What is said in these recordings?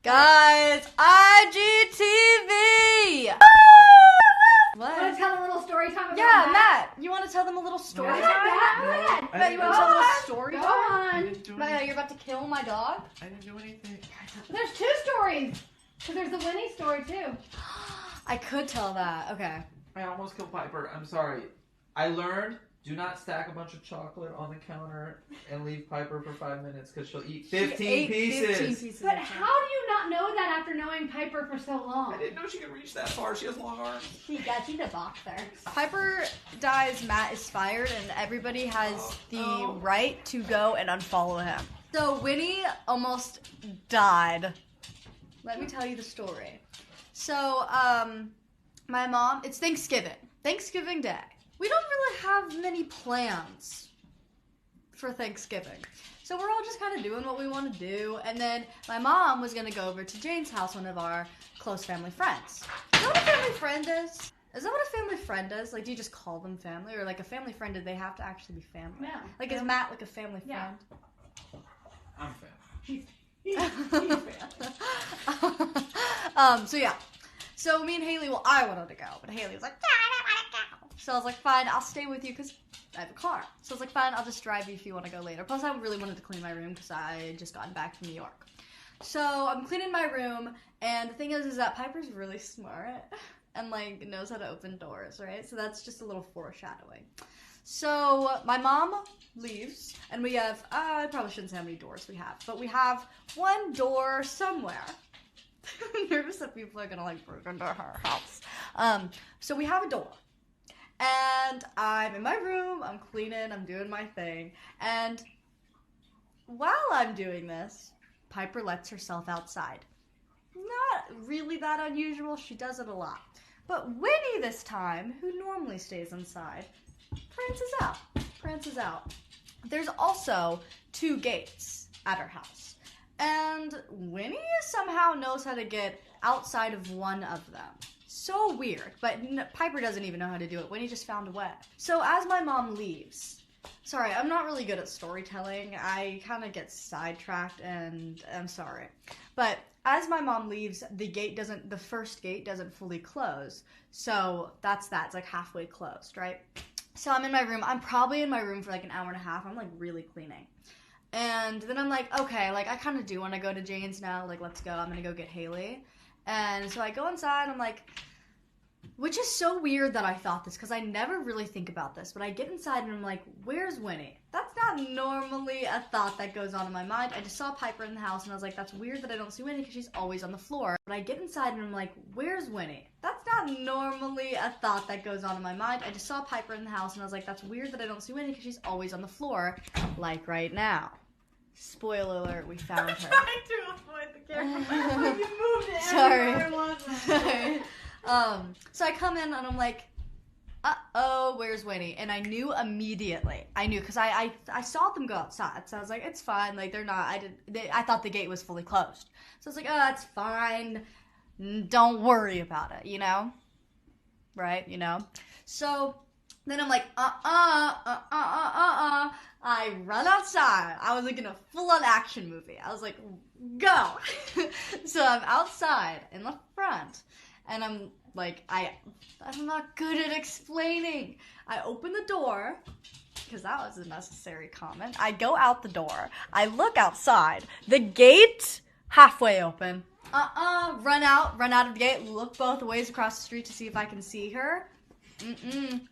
Guys, IGTV! What? Want to tell a little story time about Matt, you want to tell them a little story time? Matt, you want to tell them a story time? Go on. Matt, you're about to kill my dog? I didn't do anything. There's two stories. Because there's the Winnie story, too. I could tell that. Okay. I almost killed Piper. I'm sorry. I learned, do not stack a bunch of chocolate on the counter and leave Piper for 5 minutes because she'll eat 15 pieces. But how do you not know that after knowing Piper for so long? I didn't know she could reach that far. She has long arms. She's a boxer. Piper dies, Matt is fired, and everybody has the right to go and unfollow him. So Winnie almost died. Let me tell you the story. So, my mom, it's Thanksgiving Day. We don't really have many plans for Thanksgiving. So we're all just kind of doing what we want to do. And then my mom was going to go over to Jane's house, one of our close family friends. Is that what a family friend is? Is that what a family friend is? Like, do you just call them family? Or like a family friend, do they have to actually be family? No. Like, is Matt like a family friend? I'm fat. He's So yeah. So me and Haley, I wanted to go, but Haley was like, I don't want to go. So I was like, fine, I'll stay with you because I have a car. So I was like, fine, I'll just drive you if you want to go later. Plus, I really wanted to clean my room because I had just gotten back from New York. So I'm cleaning my room, and the thing is that Piper's really smart and like knows how to open doors, right? So that's just a little foreshadowing. So my mom leaves, and we have, I probably shouldn't say how many doors we have, but we have one door somewhere. I'm nervous that people are gonna like break into her house. So we have a door, and I'm in my room, I'm cleaning, I'm doing my thing, and while I'm doing this, Piper lets herself outside. Not really that unusual, she does it a lot. But Winnie this time, who normally stays inside, prances out. There's also 2 gates at her house. And Winnie somehow knows how to get outside of one of them. So weird, but Piper doesn't even know how to do it. Winnie just found a way. So as my mom leaves, sorry, I'm not really good at storytelling. I kind of get sidetracked, and I'm sorry. But as my mom leaves, the first gate doesn't fully close. So that's that. It's like halfway closed, right? So I'm in my room. I'm probably in my room for like an hour and a half. I'm like really cleaning. And then I'm like, okay, like I kind of do want to go to Jane's now. Like, let's go. I'm going to go get Haley. And so I go inside. I'm like, which is so weird that I thought this because I never really think about this. But I get inside and I'm like, where's Winnie? That's not normally a thought that goes on in my mind. I just saw Piper in the house and I was like, that's weird that I don't see Winnie because she's always on the floor. But I get inside and I'm like, where's Winnie? That's not normally a thought that goes on in my mind. I just saw Piper in the house and I was like, that's weird that I don't see Winnie because she's always on the floor, like right now. Spoiler alert, we found her. I'm trying to avoid the camera. You moved it. Sorry. Sorry. So I come in and I'm like, uh-oh, where's Winnie? And I knew immediately. I knew because I saw them go outside. So I was like, it's fine. Like, they're not. I thought the gate was fully closed. So I was like, oh, it's fine. Don't worry about it, you know? Right? You know? So then I'm like, I run outside. I was like in a full-on action movie. I was like, go. So I'm outside in the front. And I'm like, I'm not good at explaining. I open the door, because that was a necessary comment. I go out the door. I look outside. The gate, halfway open. Run out of the gate, look both ways across the street to see if I can see her.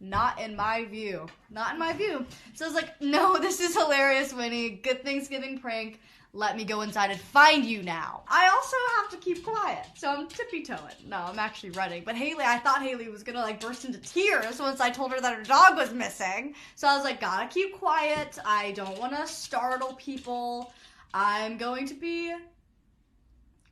Not in my view. Not in my view. So I was like, no, this is hilarious, Winnie. Good Thanksgiving prank. Let me go inside and find you now. I also have to keep quiet, so I'm tippy-toeing. No, I'm actually running. But Haley, I thought Haley was gonna like burst into tears once I told her that her dog was missing. So I was like, gotta keep quiet. I don't want to startle people. I'm going to be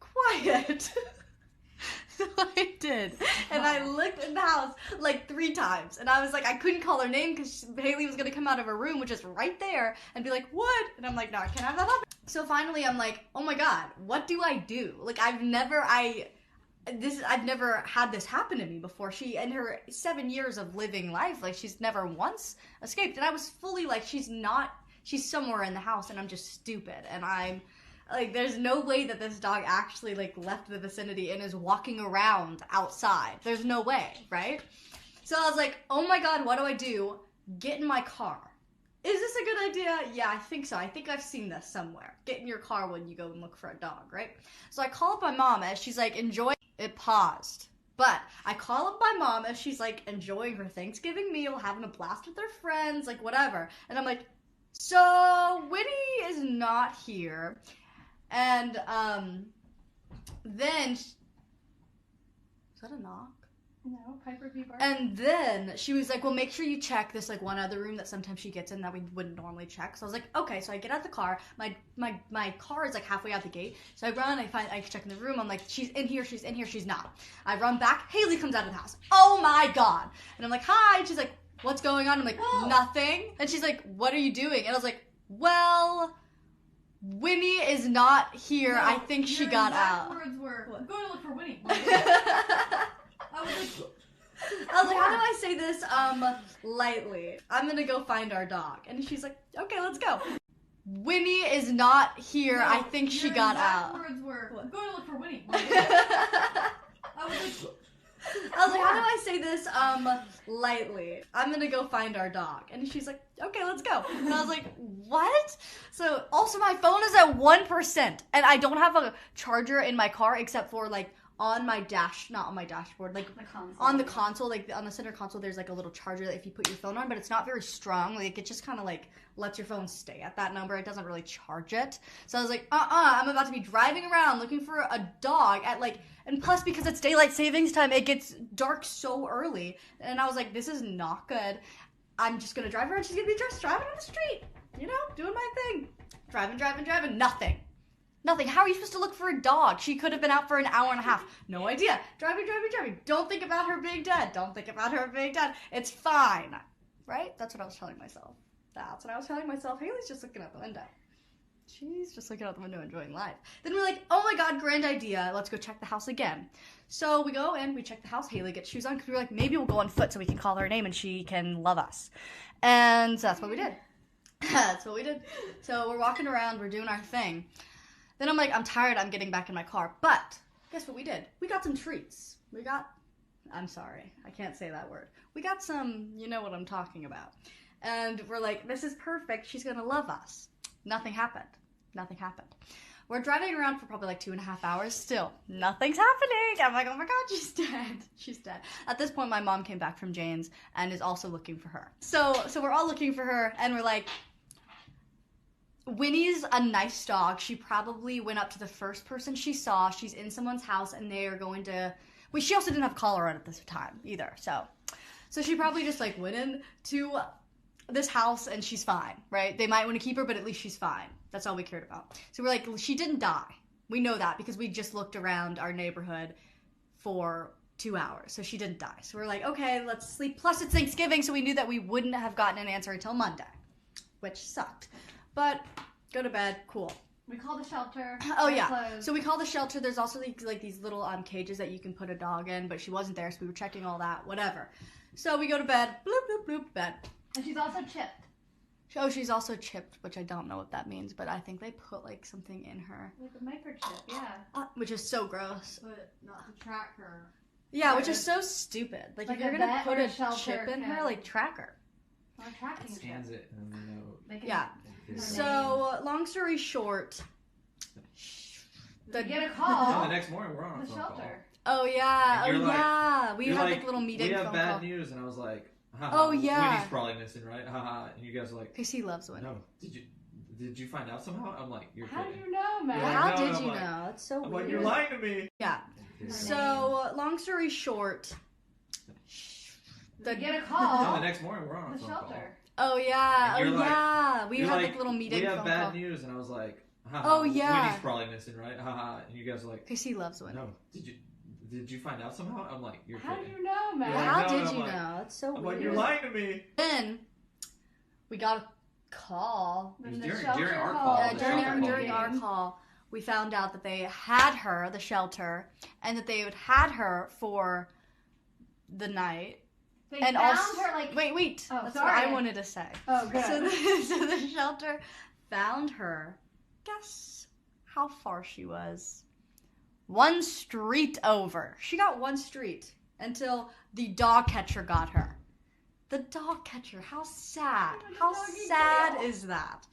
quiet. So I did. And I looked in the house like 3 times. And I was like, I couldn't call her name because Haley was going to come out of her room, which is right there, and be like, what? And I'm like, no, I can't have that happen. So finally I'm like, oh my God, what do I do? Like, I've never had this happen to me before. She, in her 7 years of living life, like, she's never once escaped. And I was fully like, she's somewhere in the house and I'm just stupid. And Like, there's no way that this dog actually, like, left the vicinity and is walking around outside. There's no way, right? So I was like, oh my god, what do I do? Get in my car. Is this a good idea? Yeah, I think so. I think I've seen this somewhere. Get in your car when you go and look for a dog, right? So I call up my mom as she's like, enjoy. It paused. But I call up my mom as she's like enjoying her Thanksgiving meal, having a blast with her friends, like whatever. And I'm like, so Winnie is not here. And then, is that a knock? No, Piper B. Barker. And then she was like, well, make sure you check this like one other room that sometimes she gets in that we wouldn't normally check. So I was like, okay. So I get out the car. My car is like halfway out the gate. So I run, I check in the room. I'm like, she's in here, she's not. I run back. Haley comes out of the house. Oh my god. And I'm like, hi. And she's like, what's going on? I'm like, nothing. And she's like, what are you doing? And I was like, well, Winnie is not here. I think she got out. Your words were, What? go to look for Winnie. I was like, how do I say this lightly? I'm gonna go find our dog. And she's like, okay, let's go. Winnie is not here. I think she got out. Your words were, What? go to look for Winnie. I was like, how do I say this lightly? I'm gonna go find our dog. And she's like, okay, let's go. And I was like, what? So also my phone is at 1%. And I don't have a charger in my car except for like on my not on my dashboard, like the console. on the console, like on the center console, there's like a little charger that if you put your phone on, but it's not very strong. Like it just kind of like lets your phone stay at that number. It doesn't really charge it. So I was like, I'm about to be driving around looking for a dog at like, and plus because it's daylight savings time, it gets dark so early. And I was like, this is not good. I'm just gonna drive around. She's gonna be just driving on the street, you know, doing my thing. Driving, nothing. Nothing. How are you supposed to look for a dog? She could have been out for an hour and a half. No idea. Driving. Don't think about her being dead. It's fine. Right? That's what I was telling myself. Haley's just looking out the window. She's just looking out the window enjoying life. Then we're like, oh my god, grand idea. Let's go check the house again. So we go and we check the house. Haley gets shoes on because we were like, maybe we'll go on foot so we can call her name and she can love us. And that's what we did. So we're walking around. We're doing our thing. Then I'm like, I'm tired, I'm getting back in my car. But guess what we did? We got some treats. I'm sorry, I can't say that word. We got some, you know what I'm talking about. And we're like, this is perfect, she's gonna love us. Nothing happened. We're driving around for probably like 2.5 hours. Still, nothing's happening. I'm like, oh my god, she's dead. At this point, my mom came back from Jane's and is also looking for her. So we're all looking for her and we're like, Winnie's a nice dog. She probably went up to the first person she saw. She's in someone's house and they are going to... Well, she also didn't have a collar on at this time either. So she probably just like went into this house and she's fine, right? They might want to keep her, but at least she's fine. That's all we cared about. So we're like, she didn't die. We know that because we just looked around our neighborhood for 2 hours. So she didn't die. So we're like, okay, let's sleep. Plus it's Thanksgiving, so we knew that we wouldn't have gotten an answer until Monday, which sucked. But go to bed, cool. We called the shelter. Oh yeah. So we called the shelter. There's also like these little cages that you can put a dog in, but she wasn't there, so we were checking all that, whatever. So we go to bed, bloop, bloop, bloop, bed. And she's also chipped. Oh, she's also chipped, which I don't know what that means, but I think they put like something in her. Like a microchip, yeah. Which is so gross. But not to track her. Yeah, which is so stupid. Like if you're gonna put a chip in her, like track her. Not tracking It scans it and then they know. Yeah. So, long story short, we get a call. No, the next morning we're on a the phone shelter. Oh yeah, And oh you're like- yeah. We You're had like, like little meeting. We have phone bad call. news, and I was like, Oh, yeah. Winnie's probably missing, right? Haha. And you guys are like, Because he loves Winnie. no. Did you find out somehow? I'm like, you're How do kidding. you know, man? You're like, How no, did no, you I'm like- know? It's so I'm weird. like, you're lying to me. Yeah. So, long story short, We get a No, call. the next morning we're on a The phone call. shelter. oh yeah, And oh you're like- yeah. We You're had like, like little meeting. We have phone bad call. news, and I was like, haha. Oh, yeah. Winnie's probably missing, right? Haha. And you guys are like, Because he loves Winnie. no. Did you find out somehow? I'm like, you're How do kidding. you know, man? You're like, How no, did no, you I'm like- know? It's so I'm weird. like, you're lying to me. Then we got a call. It was The during shelter our called. call. Yeah, the during shelter called during me. our call, we found out that they had her, the shelter, and that they had her for the night. They And found also, her like. wait. Oh, That's sorry. what I wanted to say. Oh, good. So the shelter found her. Guess how far she was. 1 street over. She got 1 street until the dog catcher got her. The dog catcher, how sad. How sad is that?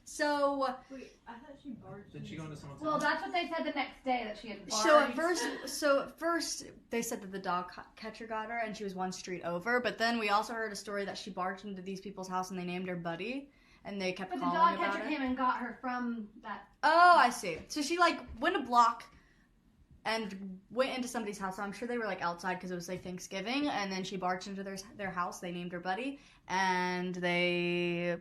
So, wait, I thought she barged. Did she go into someone's Well, house? that's what they said the next day, that she had barged. so at first they said that the dog catcher got her and she was 1 street over, but then we also heard a story that she barged into these people's house and they named her Buddy, and they kept But the calling dog about catcher it. came and got her from that. Oh, I see. So she like went a block and went into somebody's house. So I'm sure they were like outside because it was like Thanksgiving, and then she barged into their house. They named her Buddy, and they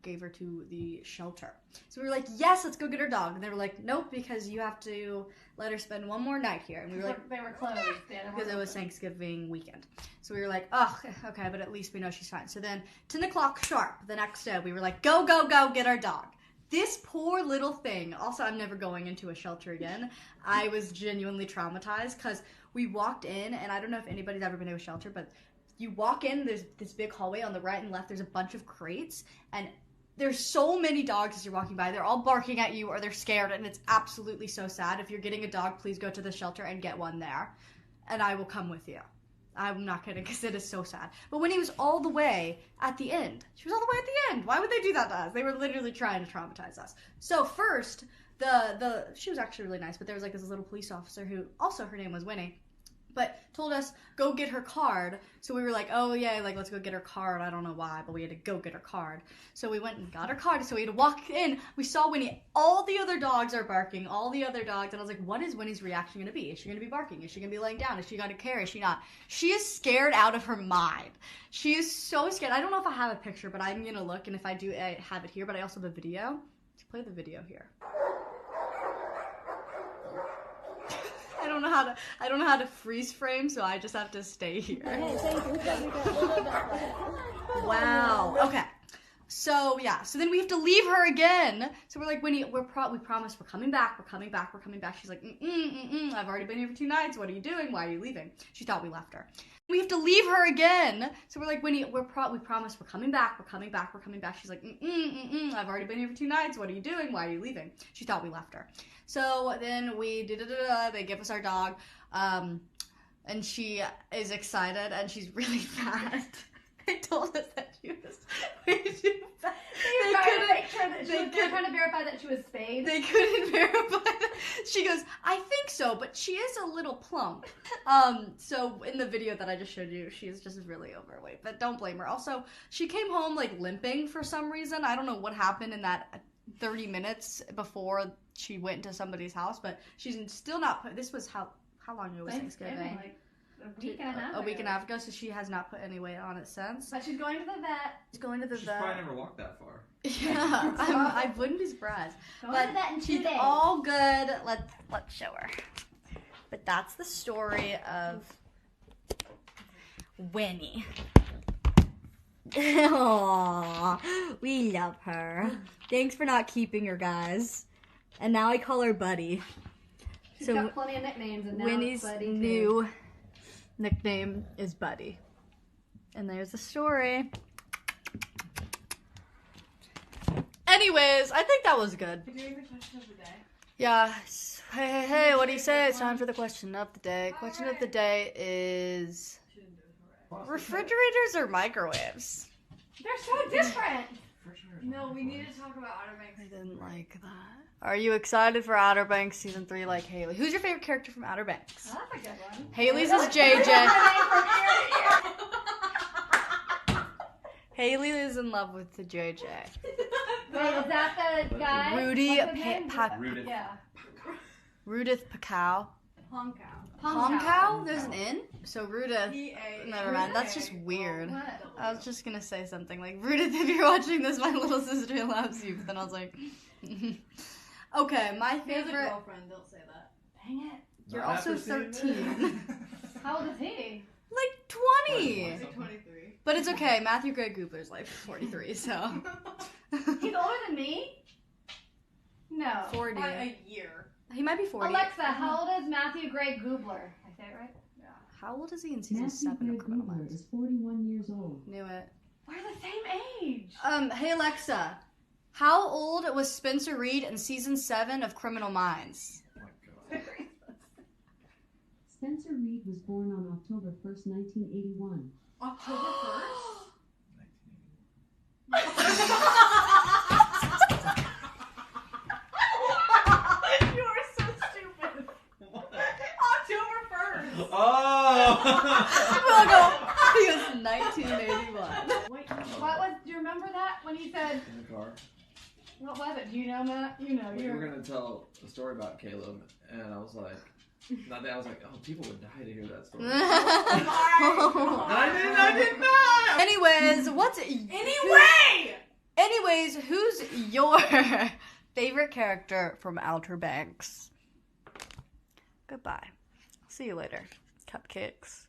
gave her to the shelter. So we were like, yes, let's go get her dog. And they were like, nope, because you have to let her spend 1 more night here. And we were like, They were closed. because it was Thanksgiving weekend. So we were like, oh, okay, but at least we know she's fine. So then 10 o'clock sharp the next day, we were like, go, get our dog. This poor little thing. Also, I'm never going into a shelter again. I was genuinely traumatized because we walked in, and I don't know if anybody's ever been to a shelter, but you walk in, there's this big hallway on the right and left, there's a bunch of crates, and there's so many dogs as you're walking by. They're all barking at you or they're scared, and it's absolutely so sad. If you're getting a dog, please go to the shelter and get one there, and I will come with you. I'm not kidding, because it is so sad. But Winnie was all the way at the end. She was all the way at the end. Why would they do that to us? They were literally trying to traumatize us. So first, she was actually really nice, but there was like this little police officer who, also her name was Winnie, but told us, go get her card. So we were like, oh yeah, like let's go get her card. I don't know why, but we had to go get her card. So we went and got her card. So we had to walk in. We saw Winnie. All the other dogs are barking. All the other dogs. And I was like, what is Winnie's reaction going to be? Is she going to be barking? Is she going to be laying down? Is she going to care? Is she not? She is scared out of her mind. She is so scared. I don't know if I have a picture, but I'm going to look. And if I do, I have it here. But I also have a video. Let's play the video here. I don't know how to freeze frame, so I just have to stay here. Wow. Okay. So yeah. So then we have to leave her again. So we're like, Winnie, we promise we're coming back. We're coming back. She's like, I've already been here for 2 nights. What are you doing? Why are you leaving? She thought we left her. We have to leave her again. So we're like, Winnie, we promise we're coming back. She's like, I've already been here for 2 nights. What are you doing? Why are you leaving? She thought we left her. So then they give us our dog, and she is excited, and she's really fat. They told us that she was way too fat. They were trying to verify that she was spayed. They couldn't verify that. She goes, I think so, but she is a little plump. So in the video that I just showed you, she is just really overweight, but don't blame her. Also, she came home like limping for some reason. I don't know what happened in that 30 minutes before she went into somebody's house, but she's still not this was how long ago was Thanksgiving? Like a week and a half. A week and a half ago, so she has not put any weight on it since. But she's going to the vet. She's going to the She's vet. probably never walked that far. Yeah, I wouldn't be surprised. Going But to the vet in 2 she's days. all good. Let's show her. But that's the story of Winnie. Aww, we love her. Thanks for not keeping her, guys. And now I call her Buddy. She's So got plenty of nicknames, and now Winnie's it's Buddy too. new nickname is Buddy. And there's the story. Anyways, I think that was good. Did you read the question of the day? Yeah. Hey, what do you say? It's time for the question of the day. Question of the day is refrigerators or microwaves? They're so different. No, we need to talk about Outer Banks. I didn't like that. Are you excited for Outer Banks season 3 like Haley? Who's your favorite character from Outer Banks? Oh, that's a good one. Haley's is JJ. Haley is in love with the JJ. Wait, is that the guy? Rudy What's his name? Rudith. Yeah. Rudith Pacau. Hong Cow. Hong There's an N? So Rudith. P-A. Never mind. That's just weird. What? I was just gonna say something like, Rudith, if you're watching this, my little sister loves you. But then I was like, okay, my He has a favorite. girlfriend, don't say that. Dang it. You're Not also after seeing 13. How old is he? Like 20. He's like 23. But it's okay. Matthew Gray Goobler's like 43, so. He's older than me? No. 40. By a year. He might be 40. Alexa, how old is Matthew Gray Goobler? I say it right? How old is he in season Matthew 7 of Gray Criminal Googler Minds? is 41 years old. Knew it. We're the same age. Hey Alexa, How old was Spencer Reed in season 7 of Criminal Minds? Oh my god. Spencer Reed was born on October 1st, 1981. October 1st? You are so stupid. October 1st. Oh! We'll go. He was 1981. Wait, what was? Do you remember that when he said? In the car. What was it? Do you know, Matt? You know. We You're. were gonna tell a story about Caleb, and I was like, not that I was like, oh, people would die to hear that story. And I didn't know. Anyways, who's your favorite character from Outer Banks? Goodbye. See you later, cupcakes.